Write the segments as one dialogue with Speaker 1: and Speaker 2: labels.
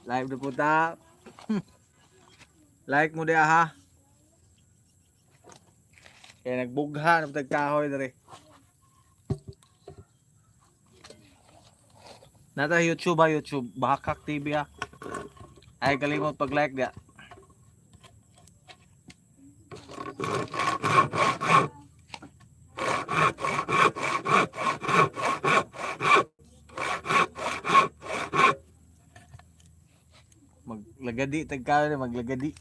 Speaker 1: Live na po ta. Like mo diya ha. Kaya nagbugha na tagkahoy dere. Nata YouTube ha, YouTube. Bakak TV ha. Ay kalimot pag-like diya. Maglagadi tagkahoy na maglagadi.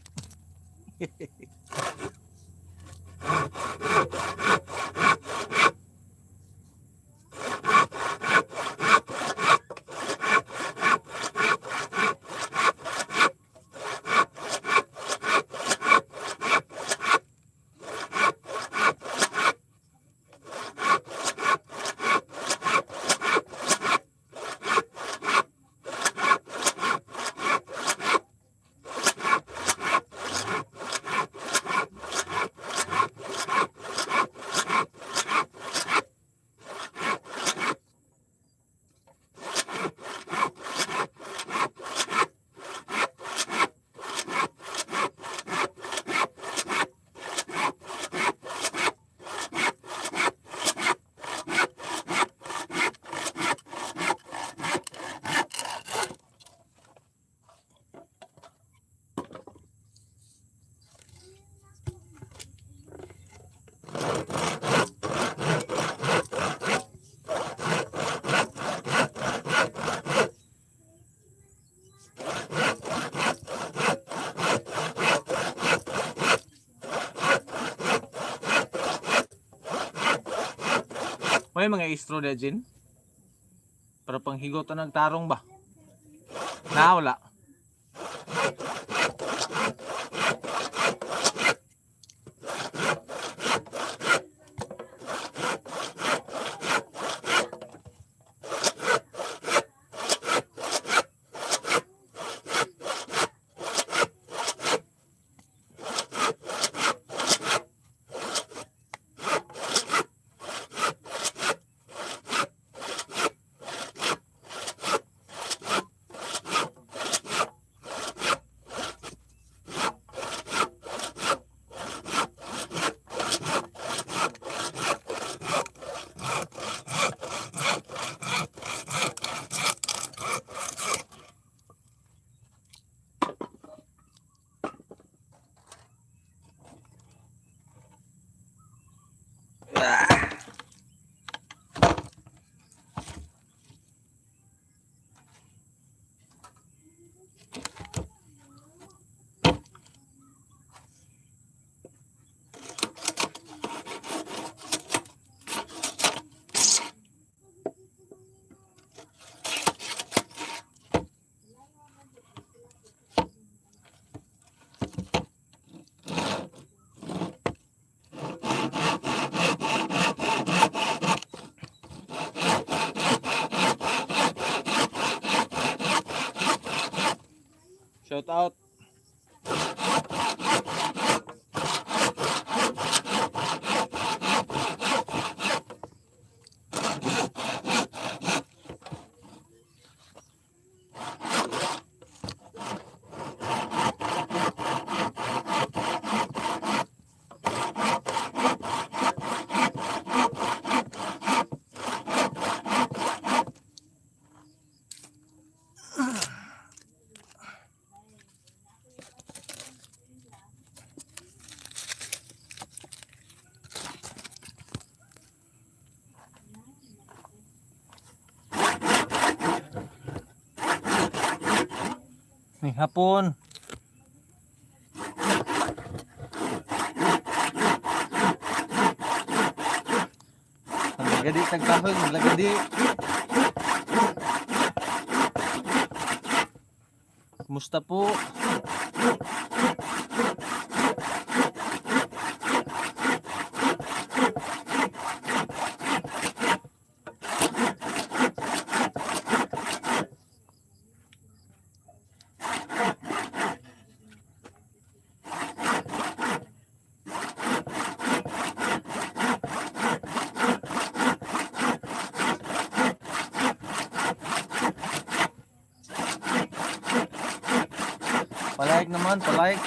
Speaker 1: May mga istro na dyan. Para panghigot na nagtarong ba? Wala. Shout out. May hapon. Maglagadi tagkahoy, maglagadi. Kumusta po? Palike naman, palike.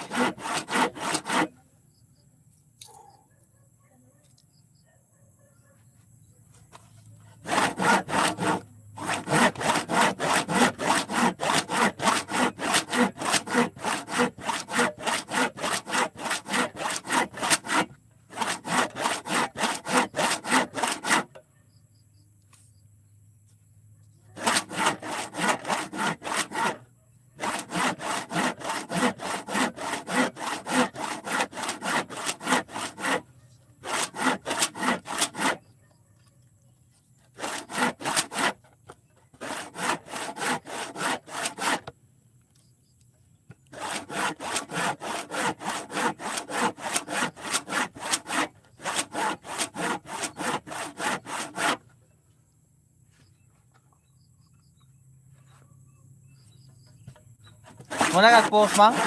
Speaker 1: Muna kag-post, Mang?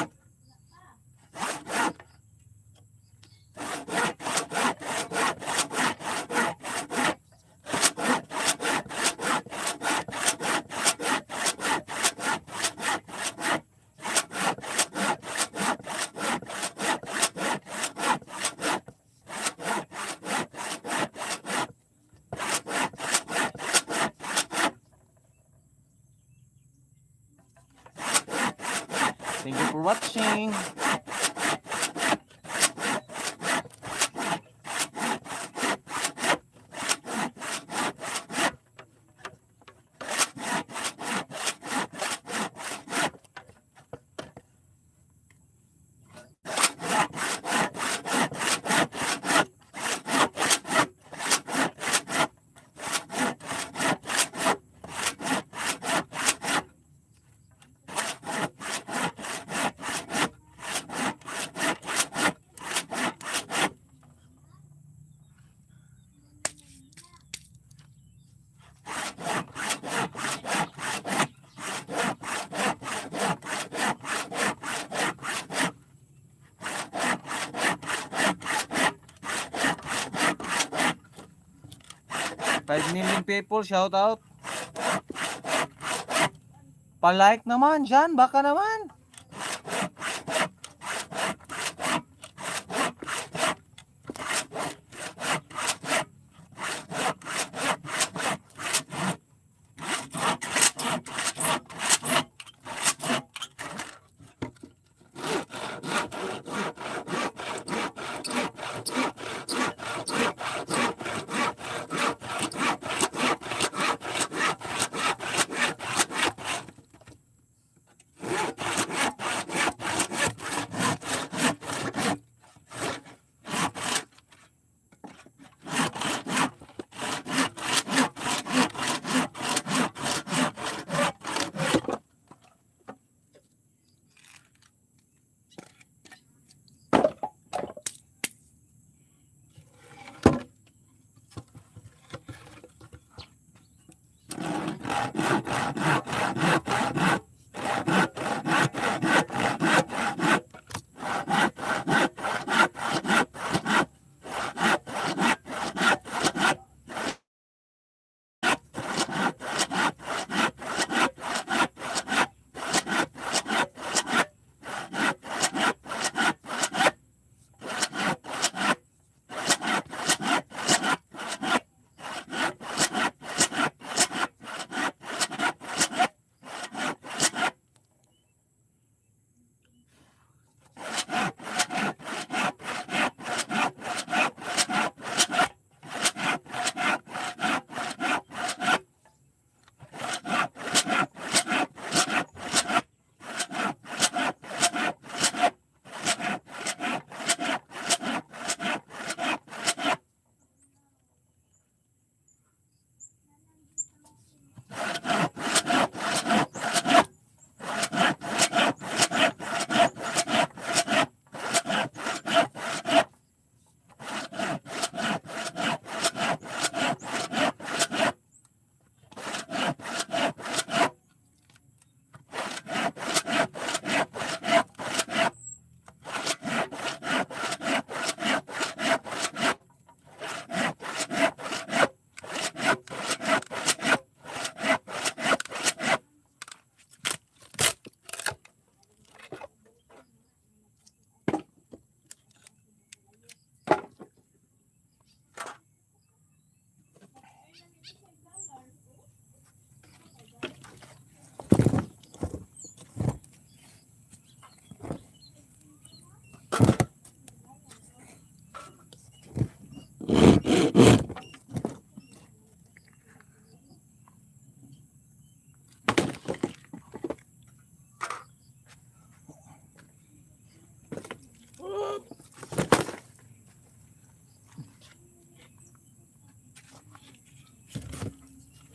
Speaker 1: Thank you for watching. Five million people, shout out. Palike naman dyan, baka naman.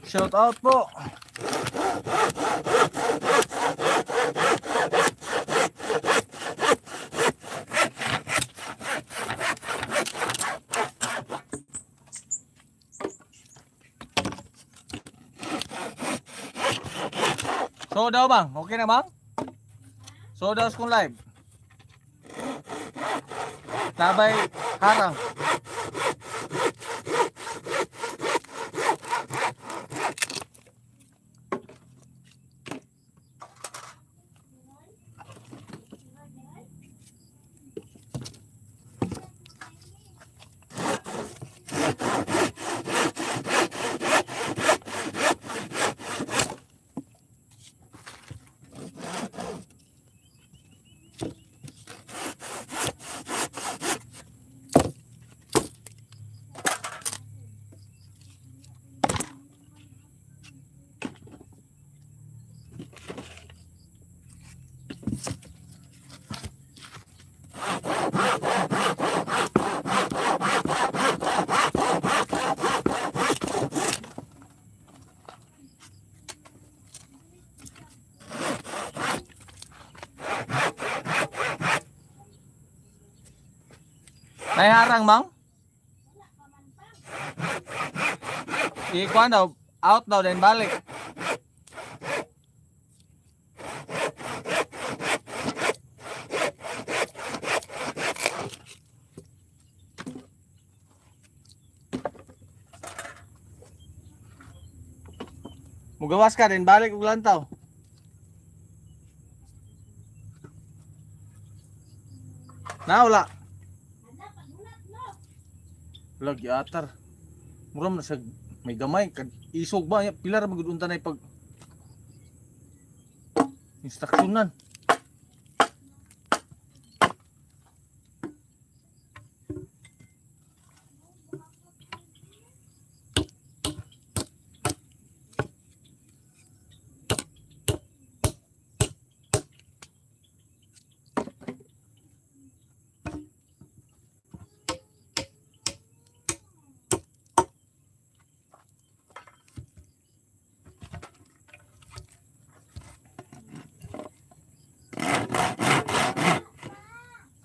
Speaker 1: Shout out po. So daw bang? Okay na bang? So daw kung live. Tabay harang. May harang mang? Ikuan daw, out daw din balik. Mugawas ka din balik ug lantaw. Nawala. Lagi atar. Muram na sa may gamay kag isog ba pila ra magud unta nay pag instruksyonan.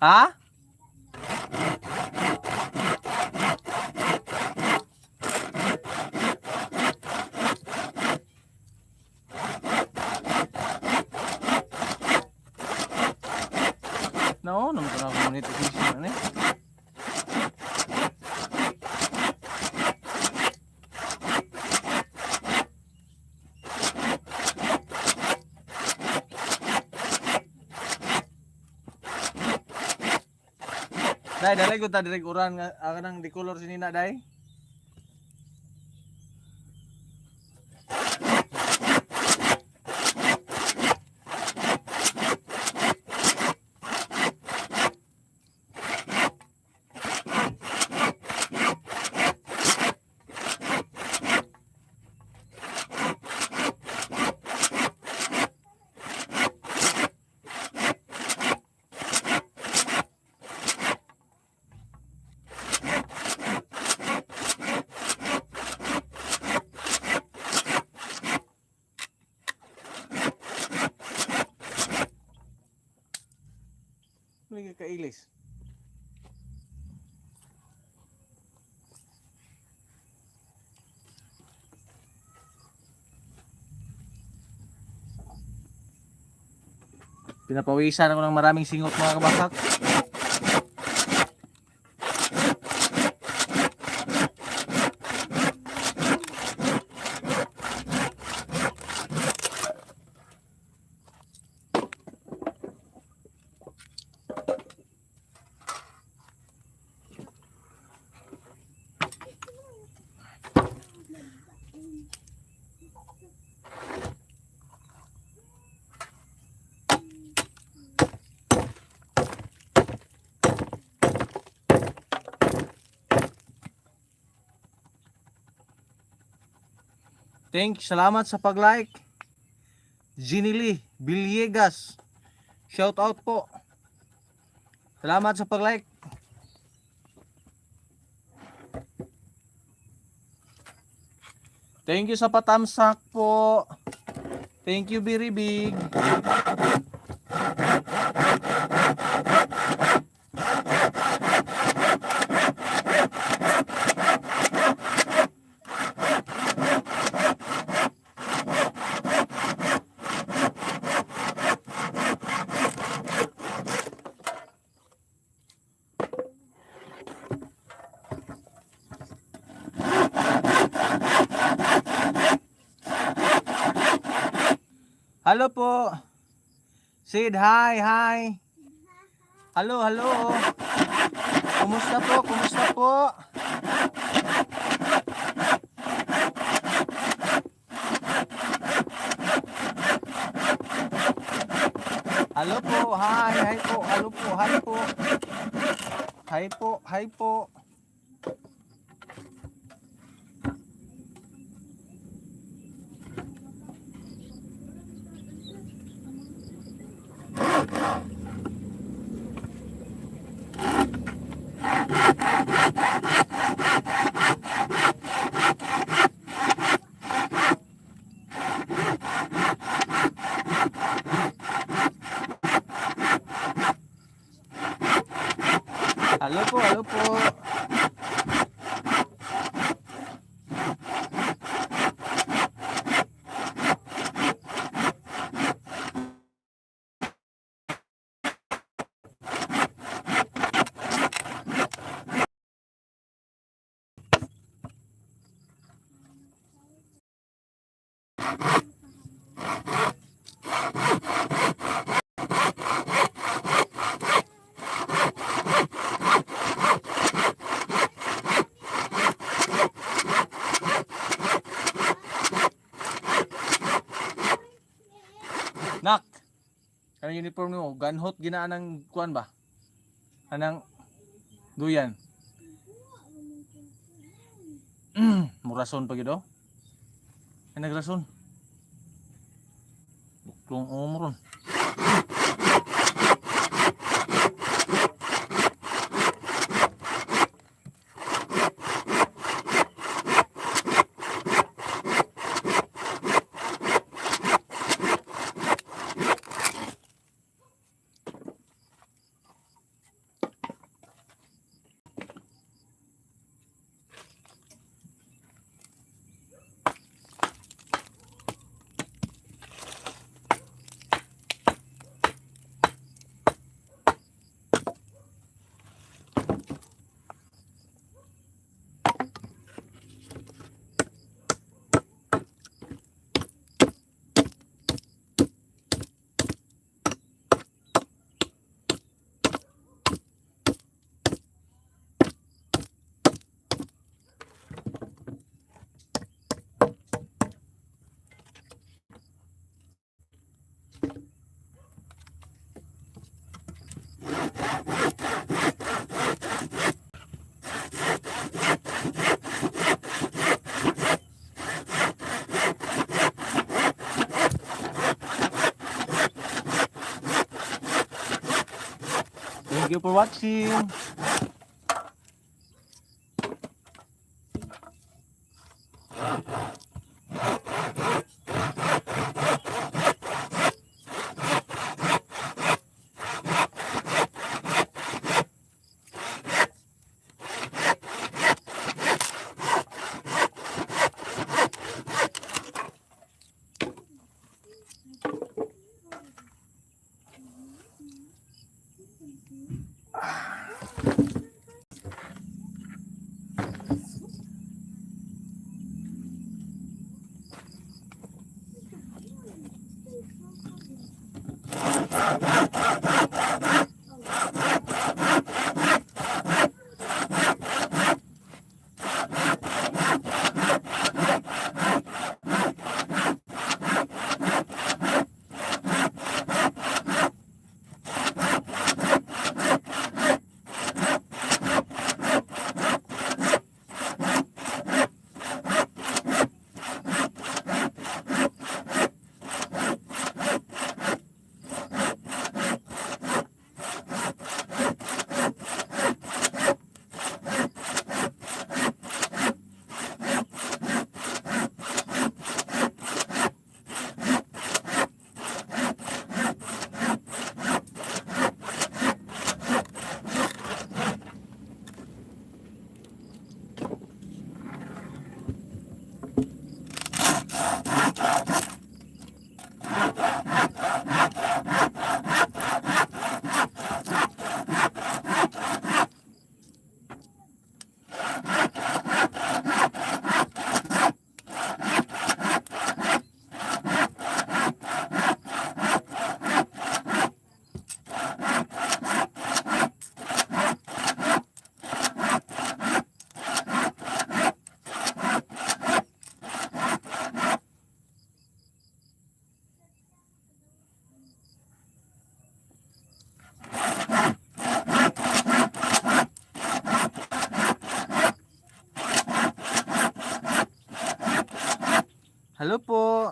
Speaker 1: Ha? No, naman ko na monetization na eh. Dai, dalay ko ta direk uran nga kanang di color sinina dai. Lagi ka ilis. Pinapawisan ako ng maraming singot mga kabakak. Salamat sa pag-like. Ginily Villegas. Shout out po. Salamat sa pag-like. Thank you sa patamsak po. Thank you, very big. Hello po. Sid, hi, hi. Hello, hello. Kumusta po? Kumusta po? Hello po, hi, hi po. Hello po, hi po. Hi po, hi po. Hello po, hello po. Nak, kanang uniform mo, ganhot ginaan ng kuan ba? Anang duyan. Murason pa gid oh. Ay nagrason. Buklong umron. Thank you for watching. Hello po.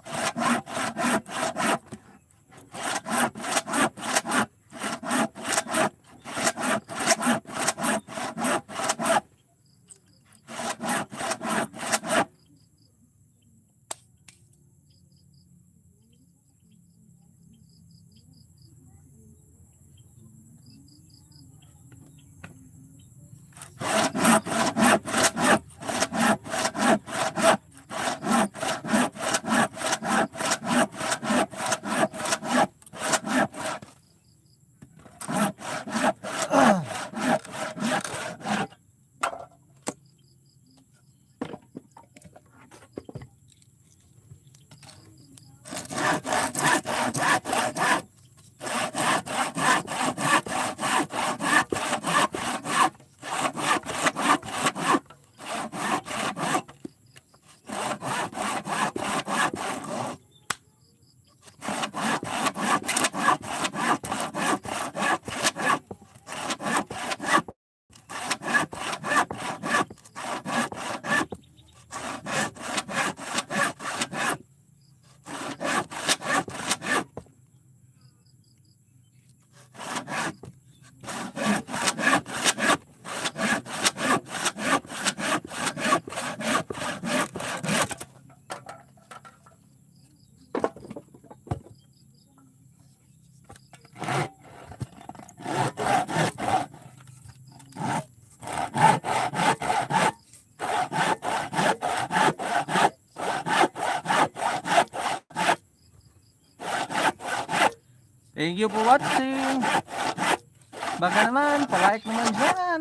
Speaker 1: Thank you for watching. Baka naman, palike naman dyan.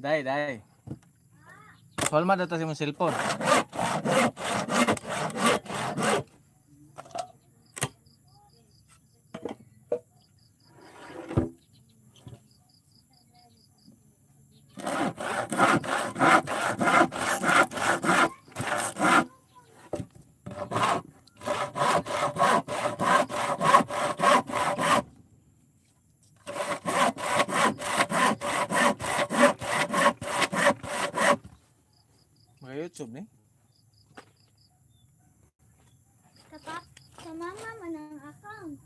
Speaker 1: Day, day. Solma data sa imong cellphone. Mga YouTube ni.
Speaker 2: Sa mama man ang account.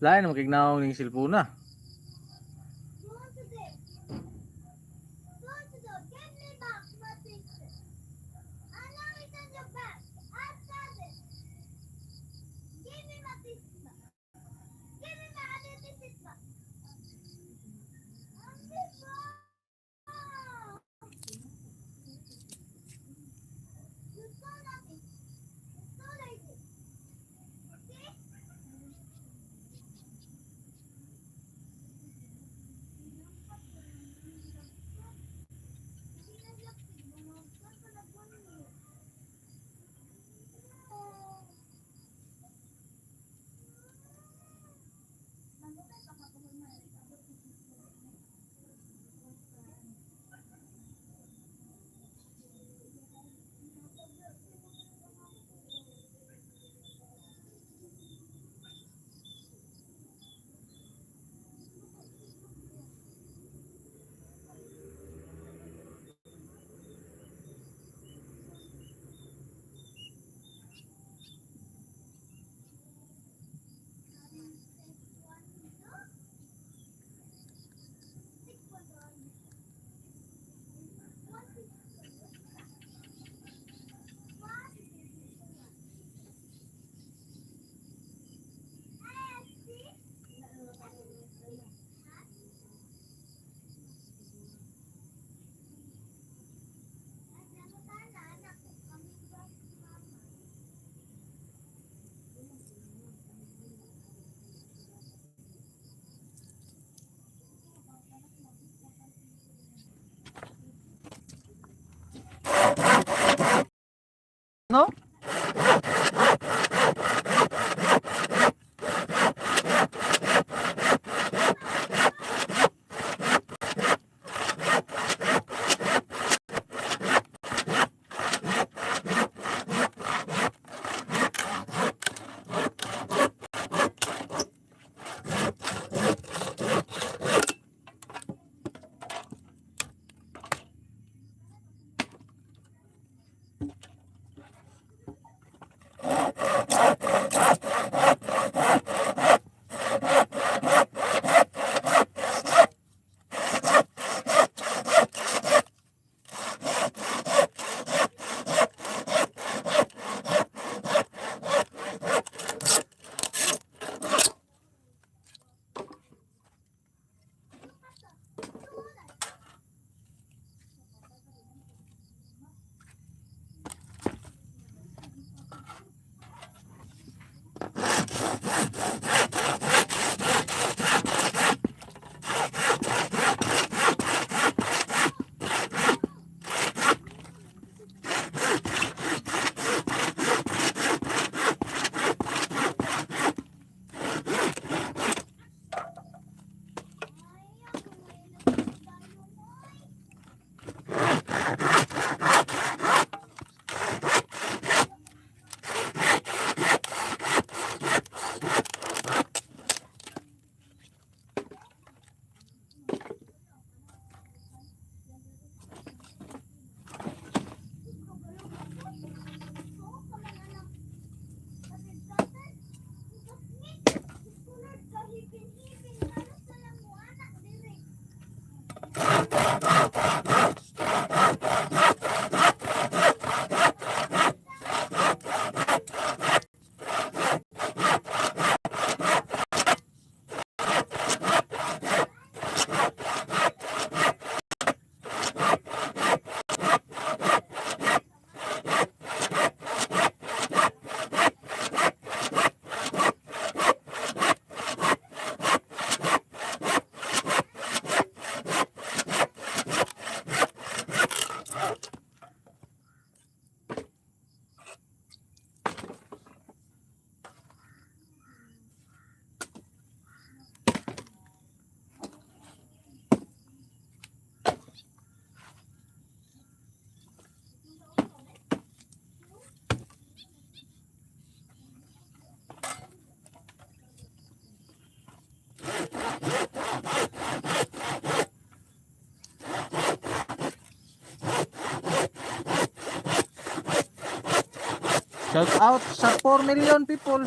Speaker 1: Lain mo kignaw ning cellphone na.
Speaker 2: Go to this. Go to the give me back my sister. I know it's on your back. I said it. Give me my sister. Give me my other sister. I'm before. You saw nothing. You saw lazy. Okay?
Speaker 1: No? Shout out sa 4 million people.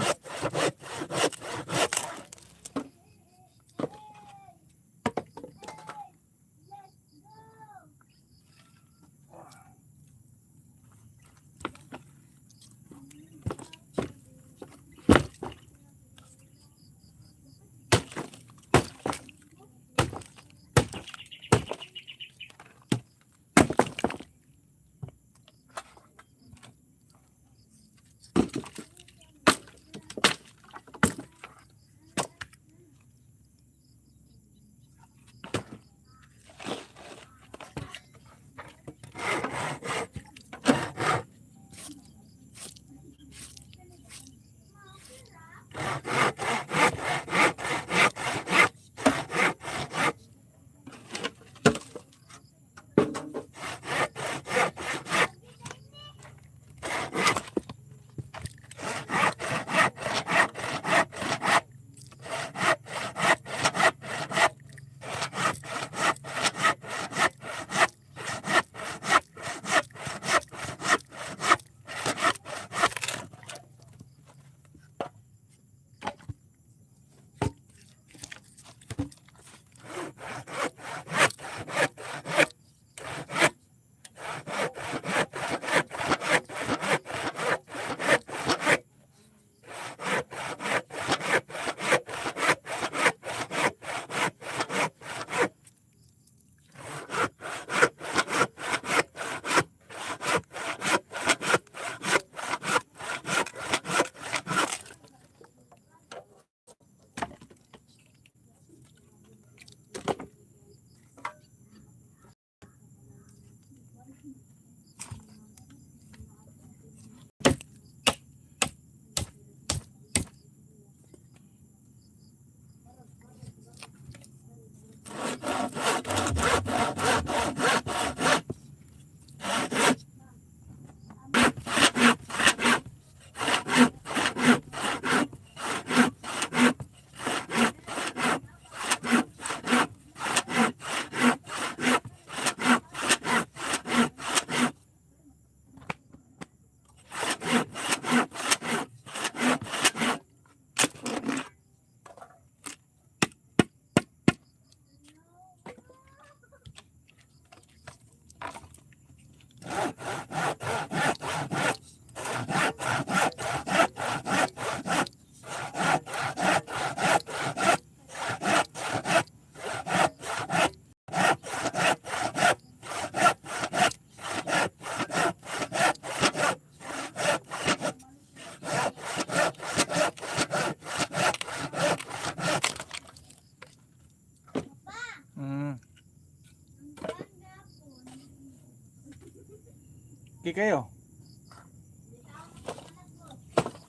Speaker 1: Okay kayo.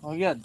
Speaker 1: Oh, yan.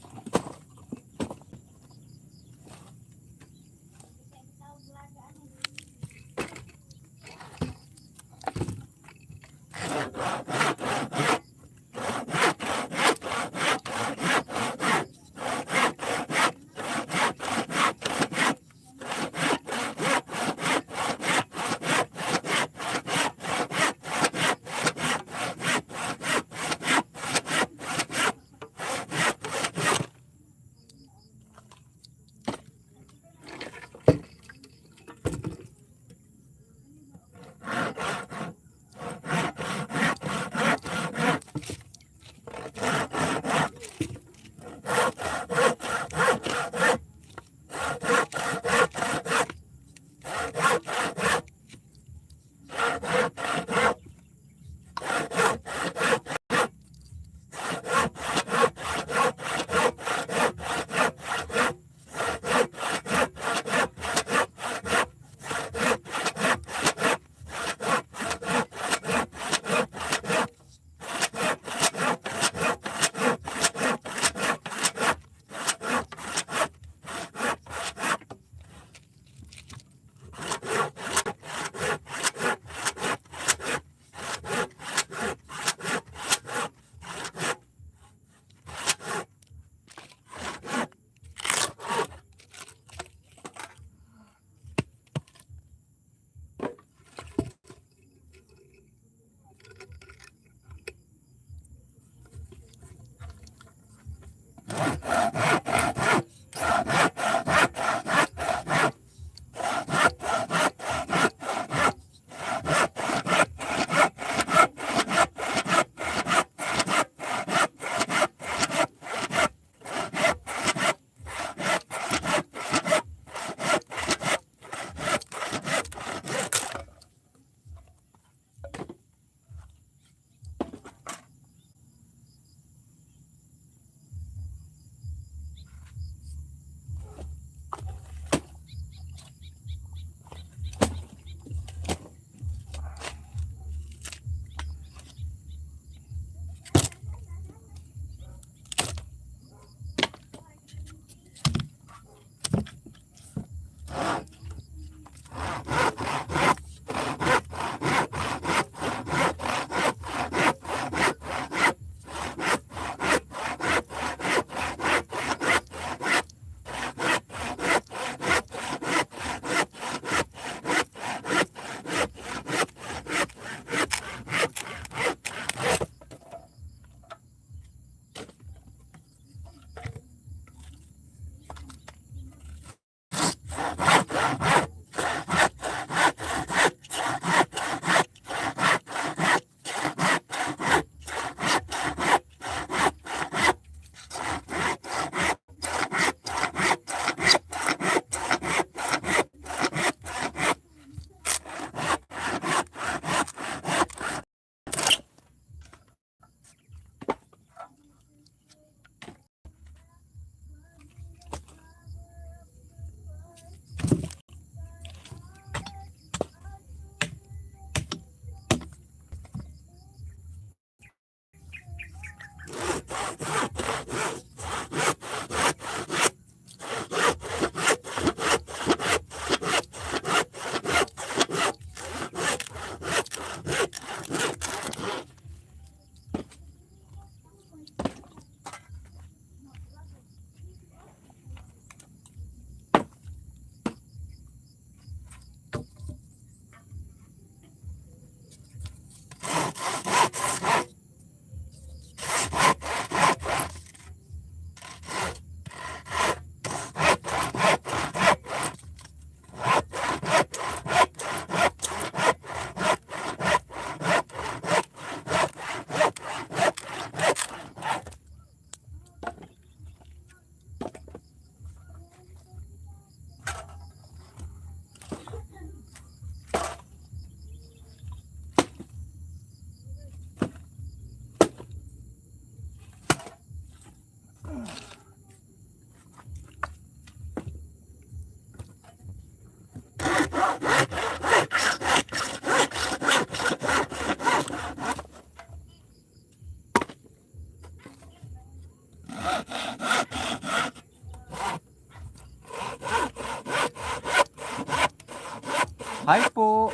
Speaker 1: Hi po.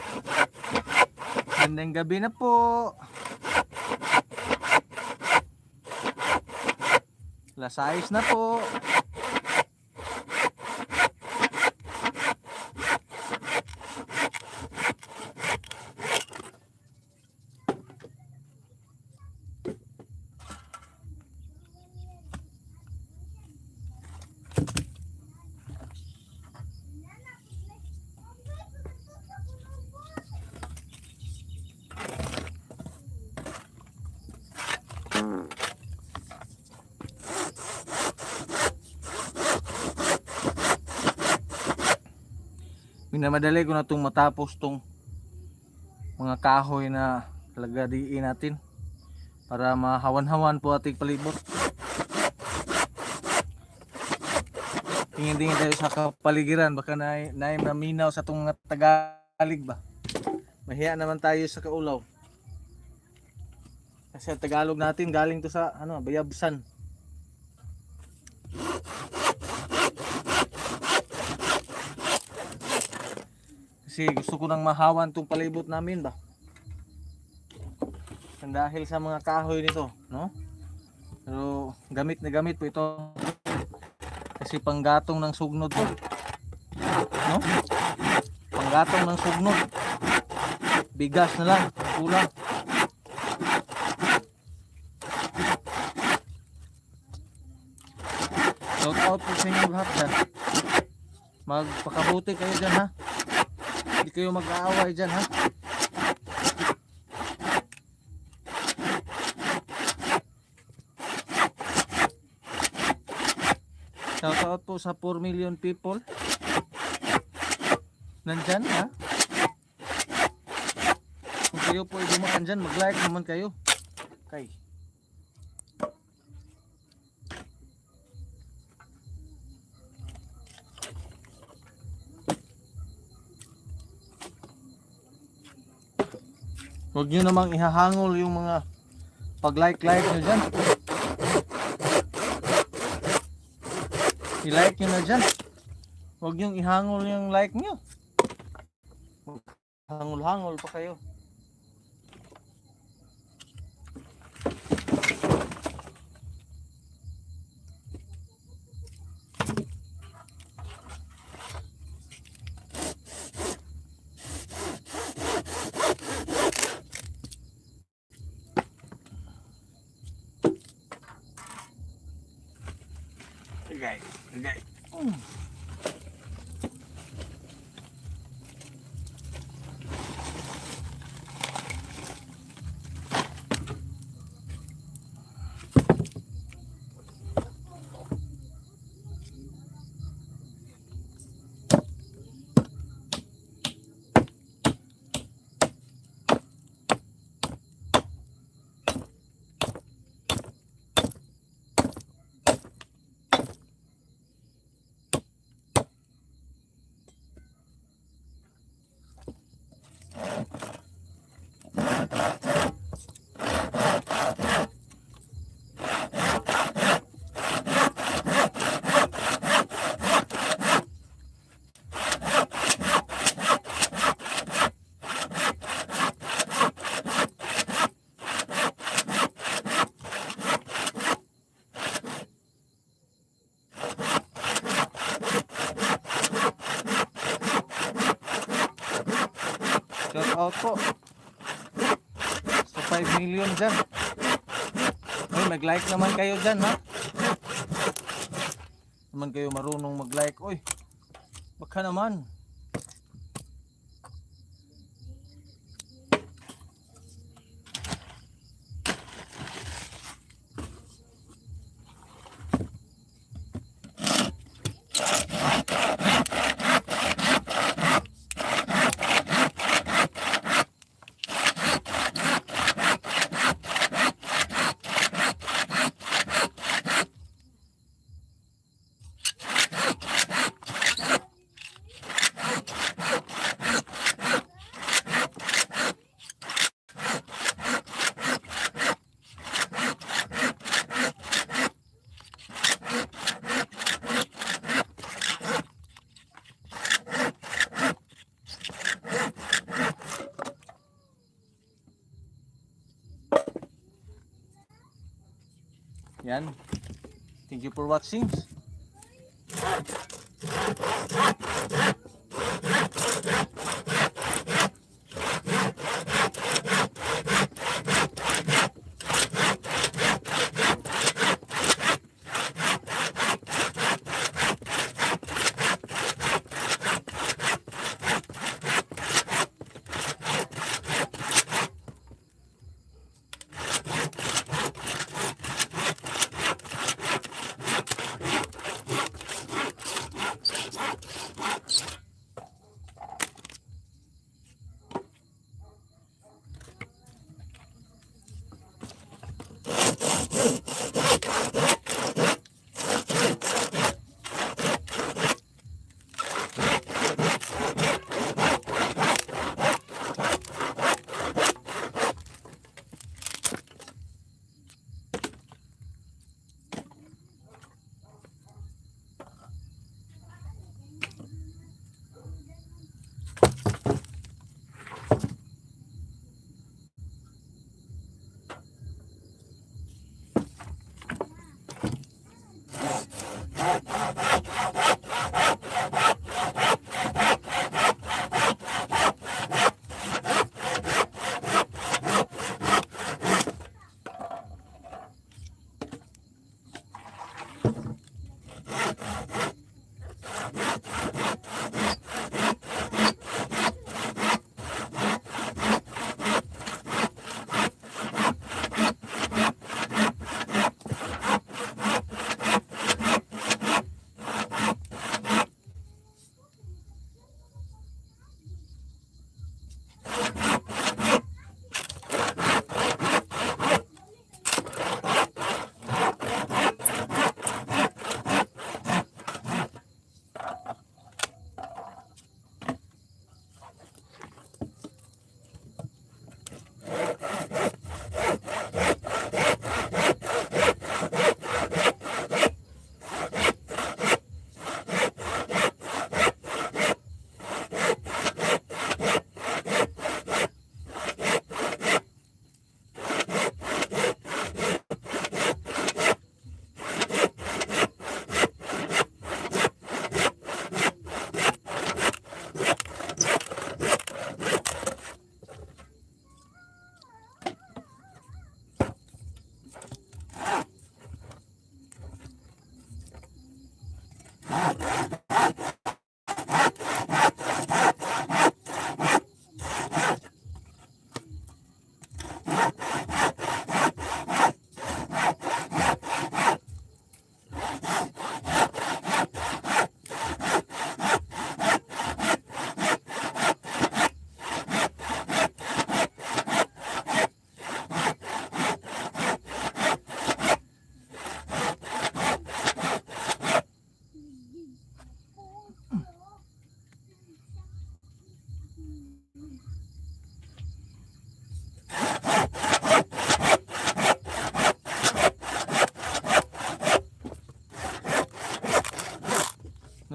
Speaker 1: Gandang gabi na po. Lasayos na po. Minamadali ko na itong matapos tong mga kahoy na lagadiin natin para mahawan-hawan po ating palibot. Tingin-tingin tayo sa kapaligiran, baka naminaw sa itong Tagalog ba. Mahiya naman tayo sa kaulaw. Kasi ang Tagalog natin galing to sa Bayabsan. Kasi gusto ko nang mahawan tong palibot namin ba. And dahil sa mga kahoy nito, no? Pero gamit na gamit po ito. Kasi panggatong ng sugnod to. No? Panggatong ng sugnod. Bigas na lang, kulang. Shout out po sa inyo lahat dyan. Magpakabuti kayo dyan ha. Hindi kayo mag-aaway dyan ha. Shout out po sa 4 million people. Nandyan ha. Kung kayo po ay dumaan dyan, mag-like naman kayo. Okay. Huwag nyo namang ihahangol yung mga pag-like nyo dyan. I-like nyo na dyan. Huwag nyo ihangol yung like nyo. Hangol-hangol pa kayo. Okay. Shout out po sa 5 million dyan. Ay, mag-like naman kayo dyan ha. Naman kayo marunong mag-like. Uy, baka naman. Yan. Thank you for watching.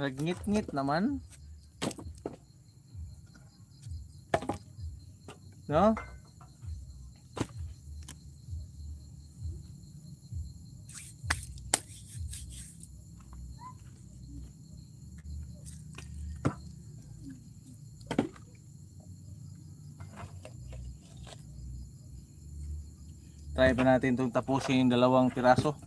Speaker 1: Nagngit-ngit naman. No? Try pa natin itong tapusin yung 2 piraso.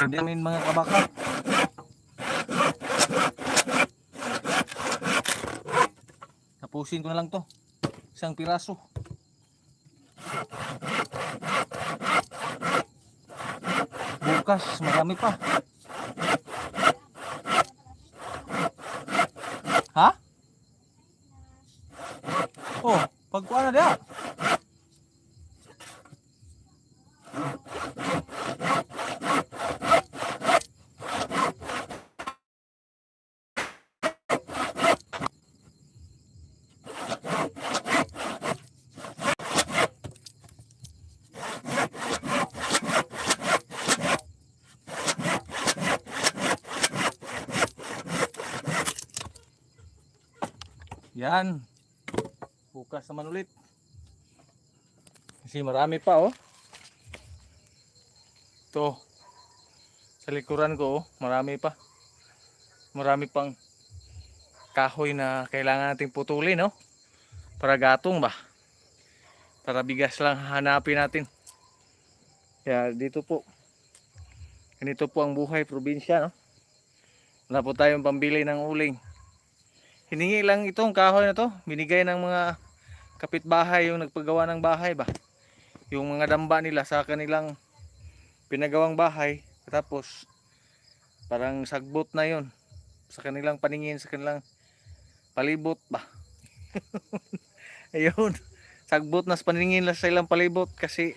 Speaker 1: Hindi namin mga kabaka. Tapusin ko na lang to. Isang piraso. Bukas, marami pa. Ha? Oh, pagkuha na diya. Yan. Bukas naman ulit. Kasi marami pa oh. Ito. Sa likuran ko oh, marami pa. Marami pang kahoy na kailangan nating putulin no. Para gatong ba. Para bigas lang hanapin natin. Kaya dito po. Ganito po ang buhay probinsya no. Wala po tayong pambili ng uling. Hiningi lang itong kahoy na to, binigay ng mga kapitbahay yung nagpagawa ng bahay ba. Yung mga damba nila sa kanilang pinagawang bahay, tapos parang sagbot na yon sa kanilang paningin, sa kanilang palibot ba. Ayun, sagbot na sa paningin nila sa ilang palibot kasi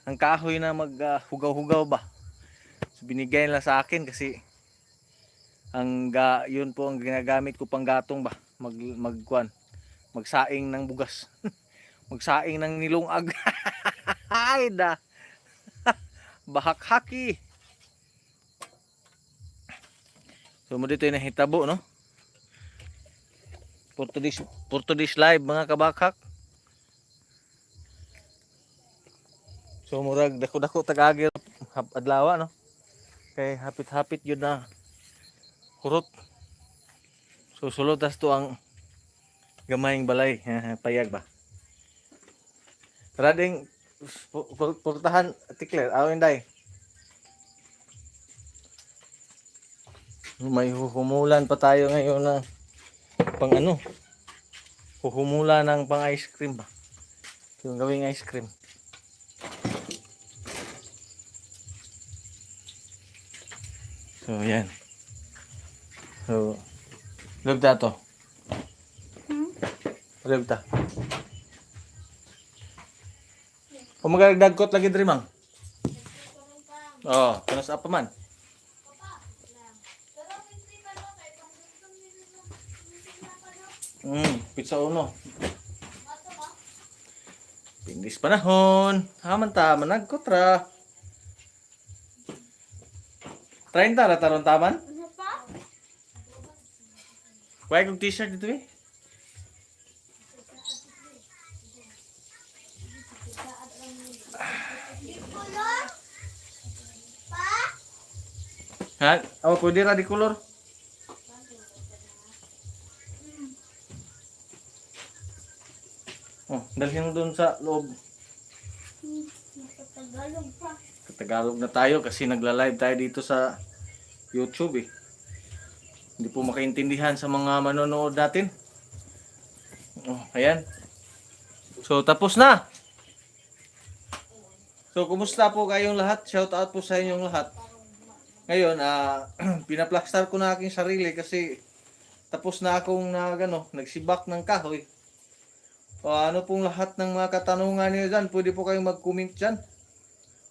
Speaker 1: ang kahoy na maghugaw-hugaw ba. So, binigay nila sa akin kasi yun po ang ginagamit ko pang gatong ba, magsaing ng bugas. Magsaing ng nilungag. Ay da. Bahakhaki. So mo dito yung nahitabo no. Portudis live mga kabakhak. So murag dako-dako tagagir adlaw no. Kay hapit-hapit yun na kurot. So sulod tas to ang gamayng balay, payag ba. Tara ding purtahan tikler, awin day. May huhumulan pa tayo ngayon ng pang ano. Huhumulan ng pang ice cream ba. Yung gawing ice cream. So yan. So, lugta to. Lugta. Kung magdagkot lagi diri mang. Oh, kanas apa man? Pizza uno. Pindis panahon. Haman ta managkot ra. 30 ra taron taman?
Speaker 2: Ano pa?
Speaker 1: Kuha kong t-shirt dito eh.
Speaker 2: Color? Pa?
Speaker 1: Ha? Oh, pwede ra di color. Oh, dalhin mo dun sa loob.
Speaker 2: Nakatagalog pa.
Speaker 1: Tagalog na tayo kasi nagla-live tayo dito sa YouTube eh. Hindi po makaintindihan sa mga manonood natin. Oh, ayan. So, tapos na. So, kumusta po kayong lahat? Shout out po sa inyong lahat. Ngayon, pinaplastar ko na aking sarili kasi tapos na akong nagsibak ng kahoy. O ano pong lahat ng mga katanungan niyo dyan, pwede po kayong mag-comment dyan.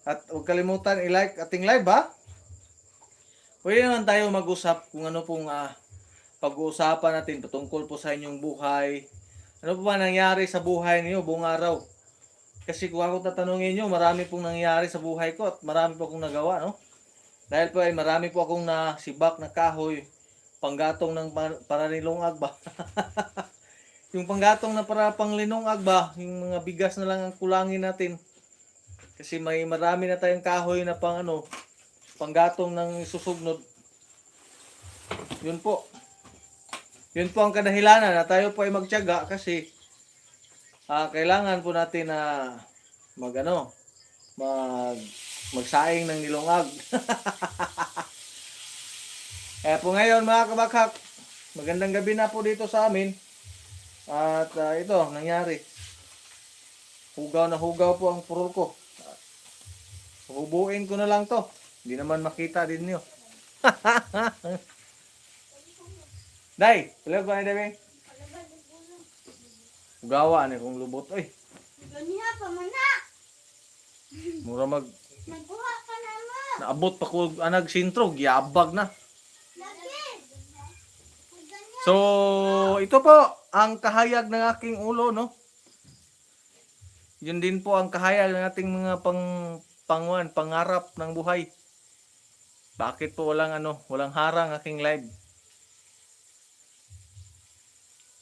Speaker 1: At huwag kalimutan i-like ating live ha. Pwede naman tayo mag-usap kung ano pong pag-uusapan natin patungkol po sa inyong buhay. Ano po ba nangyari sa buhay niyo buong araw? Kasi kung ako tatanungin niyo, marami pong nangyari sa buhay ko at marami po akong nagawa, no? Dahil po ay marami po akong nasibak na kahoy, panggatong ng paranilungag ba? Yung panggatong na para panglinungag ba, yung mga bigas na lang ang kulangin natin. Kasi may marami na tayong kahoy na panggatong ng susugnod. Yun po. Yun po ang kadahilanan na tayo po ay magtiyaga kasi kailangan po natin na magsaing ng nilungag. Kaya po ngayon mga kabakhak, magandang gabi na po dito sa amin. At ito, nangyari. Hugaw na hugaw po ang purol ko. Hubuin ko na lang to. Hindi naman makita din niyo. Day, tuloy ko na Day. Hugawa ni kung lubot. Oy,
Speaker 2: Ganiha pa man na.
Speaker 1: mura
Speaker 2: Nagbuha ka na mo.
Speaker 1: naabot pa ko anag sintrog, yabag na.
Speaker 2: Lagi. Ganiha.
Speaker 1: So, ito po ang kahayag ng aking ulo, no? Yun din po ang kahayag ng ating mga pangarap ng buhay. Bakit po walang harang aking live?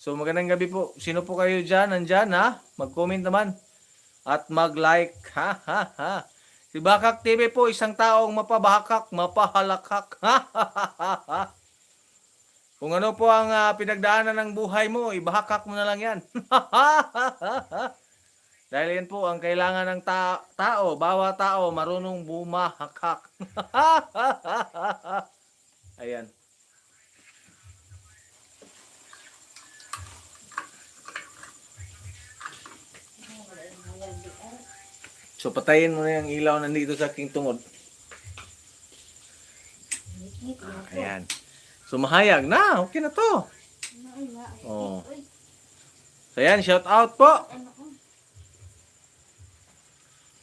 Speaker 1: So, magandang gabi po. Sino po kayo dyan? Nandyan, ha? Mag-comment naman. At mag-like. Ha, ha, ha. Si Bakak TV po, isang taong mapabahakak, mapahalakhak. Ha, ha, ha, ha, ha. Kung ano po ang pinagdaanan ng buhay mo, ibahakak mo na lang yan. Dahil yan po ang kailangan ng tao. Bawat tao marunong bumahakak. Ayan. So patayin mo na yung ilaw nandito sa aking tungod. Ayan. So mahayag na, okay na to. Oh. So yan, shout out po.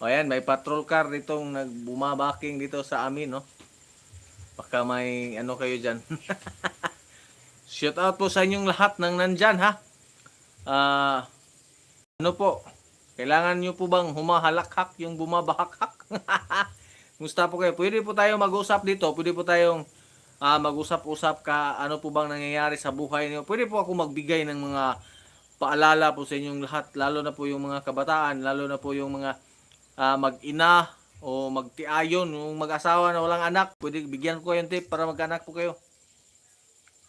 Speaker 1: O yan, may patrol car ditong nagbumabaking dito sa amin, no? Baka may kayo dyan. Shout out po sa inyong lahat ng nandyan, ha? Ano po? Kailangan nyo po bang humahalakhak yung bumabahakak? Musta po kayo? Pwede po tayong mag-usap dito. Pwede po tayong mag-usap-usap ano po bang nangyayari sa buhay niyo. Pwede po ako magbigay ng mga paalala po sa inyong lahat, lalo na po yung mga kabataan, lalo na po yung mga mag-ina o magtiayon, yung mag-asawa na walang anak. Pwede bigyan ko yung tip para mag-anak po kayo.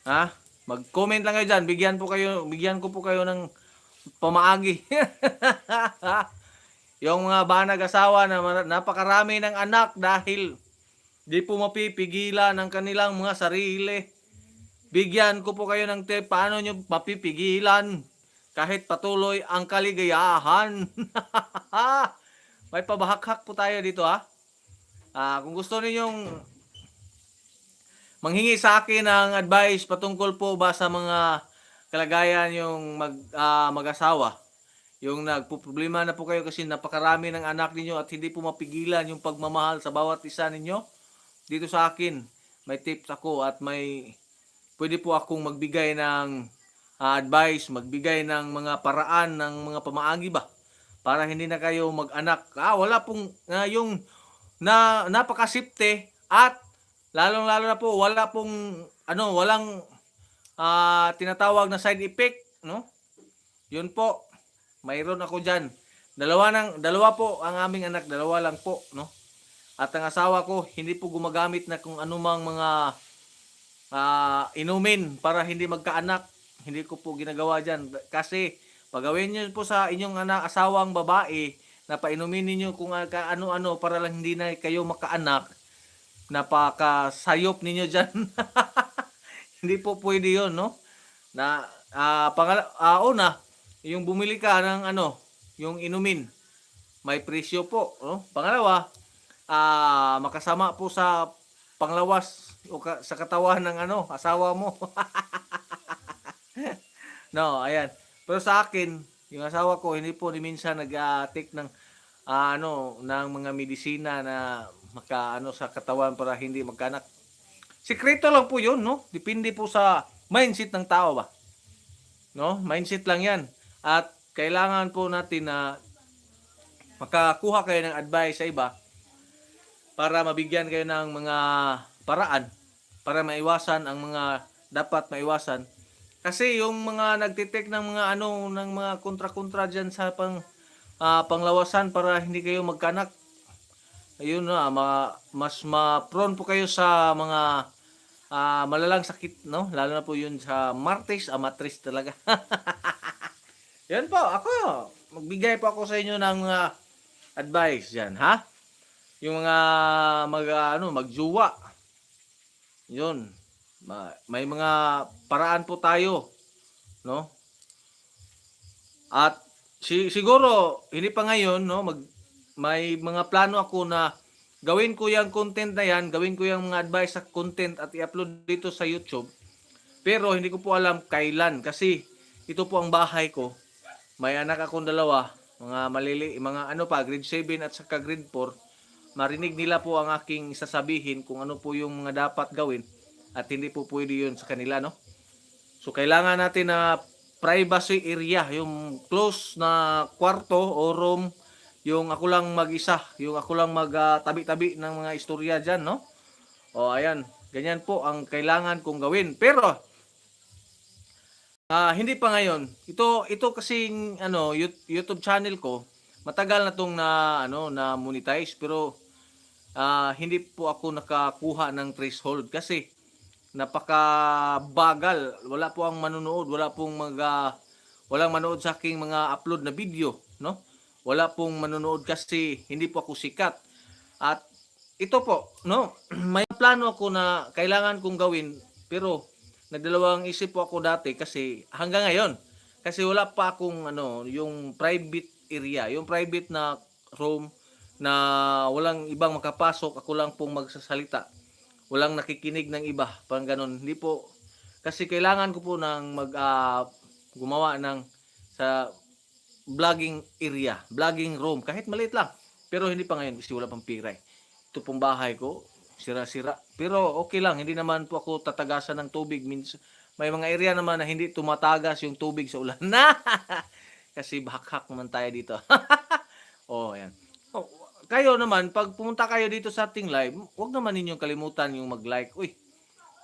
Speaker 1: Ha? Mag-comment lang kayo dyan. Bigyan ko po kayo ng pamaagi. Yung mga banag asawa na napakarami ng anak dahil di po mapipigilan ng kanilang mga sarili. Bigyan ko po kayo ng tip paano nyo mapipigilan kahit patuloy ang kaligayahan. May pabahakak po tayo dito, ha. Kung gusto ninyong manghingi sa akin ng advice patungkol po ba sa mga kalagayan yung mag-asawa, yung nagpo-problema na po kayo kasi napakarami ng anak ninyo at hindi po mapigilan yung pagmamahal sa bawat isa ninyo, dito sa akin may tips ako at pwede po akong magbigay ng advice, magbigay ng mga paraan ng mga pamaagi ba para hindi na kayo mag-anak. Wala pong yung napakasipte at lalong-lalo na po walang tinatawag na side effect, no? Yun po, mayroon ako diyan. Dalawa po ang aming anak, dalawa lang po, no? At ang asawa ko hindi po gumagamit na kung anumang mga inumin para hindi magkaanak. Hindi ko po ginagawa diyan kasi pagawin niyo po sa inyong asawang babae na painumin niyo kung ano-ano para lang hindi na kayo makaanak. Napakasayop ninyo diyan. Hindi po pwede 'yon, no? Na una, yung bumili ka ng yung inumin, may presyo po, no? Pangalawa, makasama po sa panglawas o sa katawan ng asawa mo. No, ayan. Pero sa akin, yung asawa ko hindi po ni minsan nag-take ng ng mga medisina na sa katawan para hindi magkanak. Sikreto lang po 'yun, no? Depende po sa mindset ng tao ba. No? Mindset lang 'yan. At kailangan po natin na makakuha kayo ng advice sa iba para mabigyan kayo ng mga paraan para maiwasan ang mga dapat maiwasan. Kasi yung mga nagtitek ng mga ng mga kontra-kontra diyan sa panglawasan para hindi kayo magkanak. Ayun na, mas ma-prone po kayo sa mga malalang sakit, no? Lalo na po yun sa martis, matris talaga. Yan po, ako. Magbigay po ako sa inyo ng advice diyan, ha? Yung mga magjuwa. Yun. May mga paraan po tayo, no? At siguro hindi pa ngayon, no, may mga plano ako na gawin ko yung content na yan, gawin ko yung mga advice sa content at i-upload dito sa YouTube. Pero hindi ko po alam kailan kasi ito po ang bahay ko. May anak akong dalawa, mga grade 7 at saka grade 4. Marinig nila po ang aking sasabihin kung ano po yung mga dapat gawin at hindi po pwede yun sa kanila, no? So kailangan natin na privacy area, yung close na kwarto o room, yung ako lang mag-isa, yung ako lang tabi-tabi ng mga istorya dyan, no? O ayan, ganyan po ang kailangan kong gawin. Pero hindi pa ngayon. Ito kasing YouTube channel ko, matagal na tong na monetize pero hindi po ako nakakuha ng threshold kasi napakabagal. Wala po ang manonood, walang manood sa aking mga upload na video, no? Wala pong manonood kasi hindi po ako sikat. At ito po, no, may plano ako na kailangan kong gawin pero nagdalawang isip po ako dati kasi hanggang ngayon kasi wala pa akong yung private area, yung private na room na walang ibang makapasok, ako lang pong magsasalita. Walang nakikinig ng iba, parang ganun. Hindi po kasi kailangan ko po ng gumawa ng sa vlogging area, vlogging room, kahit maliit lang. Pero hindi pa ngayon kasi wala pang pira. Ito pong bahay ko, sira-sira. Pero okay lang, hindi naman po ako tatagasan ng tubig. May mga area naman na hindi tumatagas yung tubig sa ulan. Kasi bahak-hak naman tayo dito. Ayan. Kayo naman, pag pumunta kayo dito sa ating live, huwag naman ninyong kalimutan yung mag-like.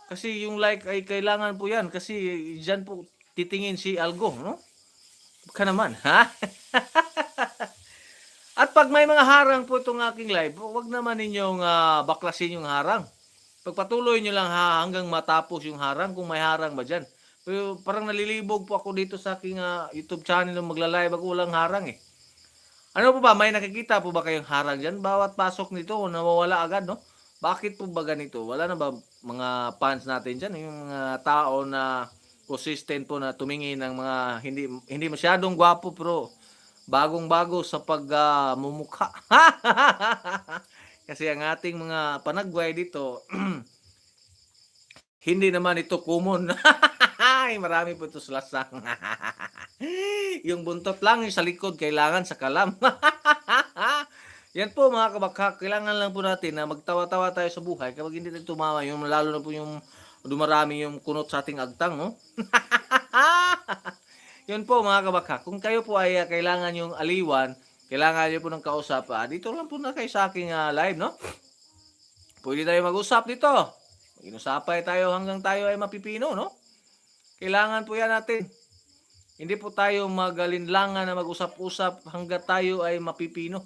Speaker 1: Kasi yung like ay kailangan po yan. Kasi dyan po titingin si Algo, no? Baka naman, ha? At pag may mga harang po itong aking live, huwag naman ninyong baklasin yung harang. Pagpatuloy nyo lang hanggang matapos yung harang, kung may harang ba dyan. Pero parang nalilibog po ako dito sa aking YouTube channel nung magla-live ako, walang harang eh. Ano po ba, may nakikita po ba kayong harang dyan? Bawat pasok nito, nawawala agad, no? Bakit po ba ganito? Wala na ba mga fans natin dyan? Yung mga tao na consistent po na tumingin ng mga hindi masyadong gwapo pero bagong-bago sa pagmumukha. Kasi ang ating mga panagway dito, hindi naman ito common. Marami po ito sulasang. Yung buntot lang, yung sa likod, kailangan sa kalam. Yan po mga kabakha, kailangan lang po natin na magtawa-tawa tayo sa buhay kapag hindi tayo tumawa, yung lalo na po yung dumarami yung kunot sa ating agtang, no? Yun po mga kabakha, kung kayo po ay kailangan yung aliwan, kailangan nyo po ng kausap, dito lang po na kayo sa aking live, no? Pwede tayo mag-usap dito. Mag-inusapay tayo hanggang tayo ay mapipino, no? Kailangan po yan natin. Hindi po tayo magalinlangan na mag-usap-usap hanggat tayo ay mapipino.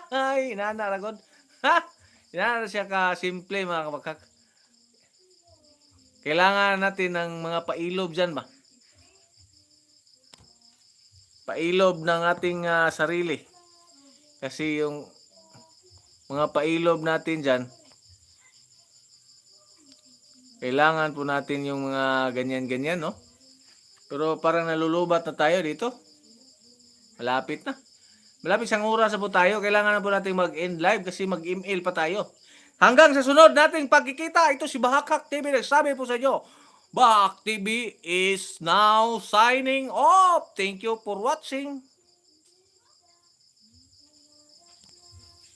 Speaker 1: Ay, inana ragod. Inana siya ka simple mga kabakak. Kailangan natin ng mga pailob dyan ba? Pailob ng ating sarili. Kasi yung mga pailob natin dyan, kailangan po natin yung mga ganyan-ganyan, no? Pero parang nalulubat na tayo dito. Malapit na. Malapit sang oras na po tayo. Kailangan na po natin mag-end live kasi mag-email pa tayo. Hanggang sa sunod nating pagkikita, ito si Bahakak TV. Nagsabi po sa inyo, Bahak TV is now signing off. Thank you for watching.